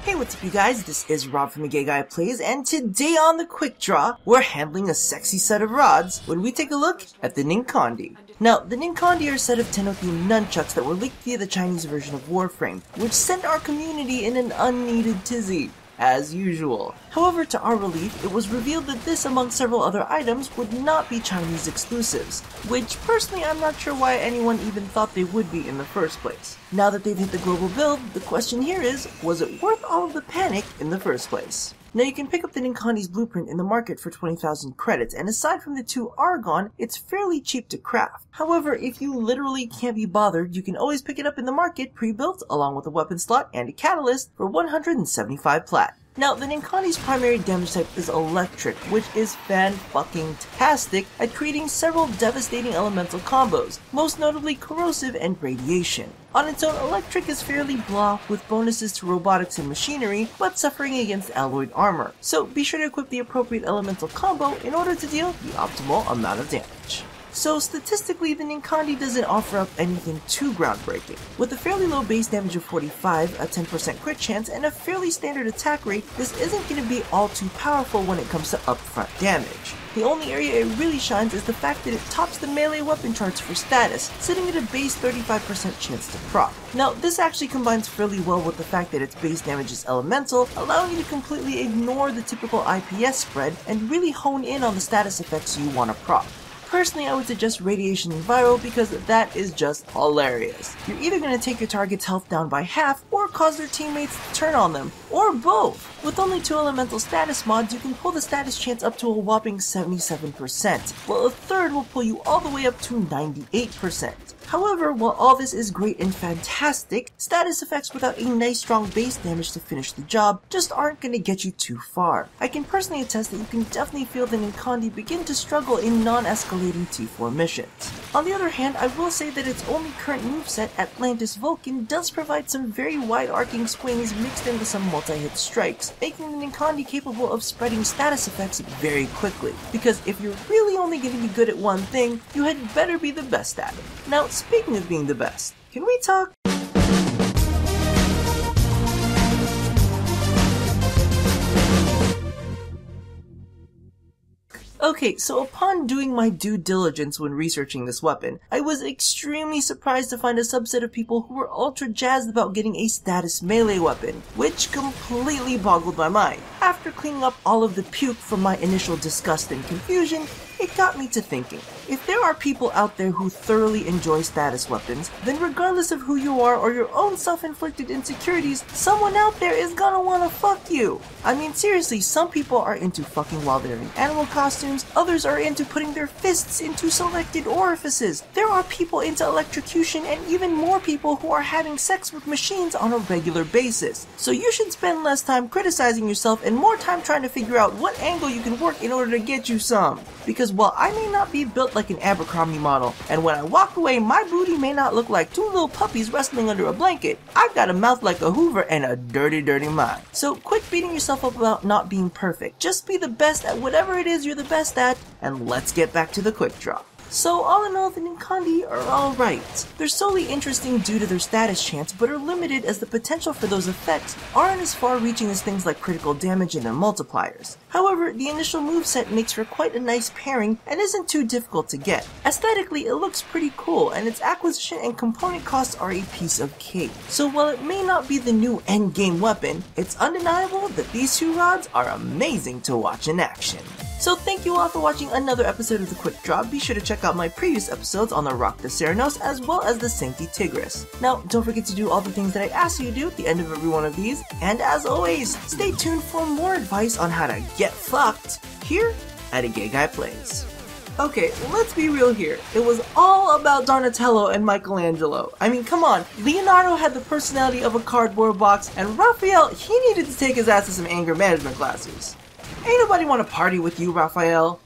Hey, what's up you guys, this is Rob from The Gay Guy Plays, and today on The Quick Draw, we're handling a sexy set of rods when we take a look at the Ninkondi. Now, the Ninkondi are a set of Tenno-themed nunchucks that were leaked via the Chinese version of Warframe, which sent our community in an unneeded tizzy, as usual. However, to our relief, it was revealed that this, among several other items, would not be Chinese exclusives, which personally I'm not sure why anyone even thought they would be in the first place. Now that they've hit the global build, the question here is, was it worth all of the panic in the first place? Now you can pick up the Ninkondi's blueprint in the market for 20,000 credits, and aside from the 2 Argon, it's fairly cheap to craft. However, if you literally can't be bothered, you can always pick it up in the market pre-built, along with a weapon slot and a catalyst for 175 plat. Now, the Ninkondi's primary damage type is electric, which is fan-fucking-tastic at creating several devastating elemental combos, most notably corrosive and radiation. On its own, electric is fairly blah, with bonuses to robotics and machinery, but suffering against alloyed armor, so be sure to equip the appropriate elemental combo in order to deal the optimal amount of damage. So statistically, the Ninkondi doesn't offer up anything too groundbreaking. With a fairly low base damage of 45, a 10% crit chance, and a fairly standard attack rate, this isn't going to be all too powerful when it comes to upfront damage. The only area it really shines is the fact that it tops the melee weapon charts for status, sitting at a base 35% chance to proc. Now, this actually combines fairly well with the fact that its base damage is elemental, allowing you to completely ignore the typical IPS spread and really hone in on the status effects you want to proc. Personally, I would suggest Radiation and Viral because that is just hilarious. You're either going to take your target's health down by half, or cause their teammates to turn on them, or both. With only 2 elemental status mods, you can pull the status chance up to a whopping 77%, while a third will pull you all the way up to 98%. However, while all this is great and fantastic, status effects without a nice strong base damage to finish the job just aren't going to get you too far. I can personally attest that you can definitely feel the Ninkondi begin to struggle in non-escalating T4 missions. On the other hand, I will say that its only current moveset, Atlantis Vulcan, does provide some very wide-arcing swings mixed into some multi-hit strikes, making the Ninkondi capable of spreading status effects very quickly. Because if you're really only going to be good at one thing, you had better be the best at it. Now, speaking of being the best, can we talk? Okay, so upon doing my due diligence when researching this weapon, I was extremely surprised to find a subset of people who were ultra jazzed about getting a status melee weapon, which completely boggled my mind. After cleaning up all of the puke from my initial disgust and confusion, it got me to thinking. If there are people out there who thoroughly enjoy status weapons, then regardless of who you are or your own self-inflicted insecurities, someone out there is gonna wanna fuck you. I mean seriously, some people are into fucking while they're in animal costumes, others are into putting their fists into selected orifices. There are people into electrocution, and even more people who are having sex with machines on a regular basis. So you should spend less time criticizing yourself and more time trying to figure out what angle you can work in order to get you some. Because while I may not be built like an Abercrombie model, and when I walk away my booty may not look like 2 little puppies wrestling under a blanket, I've got a mouth like a Hoover and a dirty, dirty mind. So quit beating yourself up about not being perfect. Just be the best at whatever it is you're the best at, and let's get back to the quick draw. So all in all, the Ninkondi are alright. They're solely interesting due to their status chance, but are limited as the potential for those effects aren't as far-reaching as things like critical damage and their multipliers. However, the initial moveset makes for quite a nice pairing and isn't too difficult to get. Aesthetically, it looks pretty cool, and its acquisition and component costs are a piece of cake. So while it may not be the new endgame weapon, it's undeniable that these 2 rods are amazing to watch in action. So thank you all for watching another episode of The Quick Draw. Be sure to check out my previous episodes on the Rock the Ceranos as well as the Sancti Tigris. Now, don't forget to do all the things that I asked you to do at the end of every one of these. And as always, stay tuned for more advice on how to get fucked here at A Gay Guy Plays. Okay, let's be real here. It was all about Donatello and Michelangelo. I mean, come on. Leonardo had the personality of a cardboard box, and Raphael, he needed to take his ass to some anger management classes. Ain't nobody want to party with you, Raphael.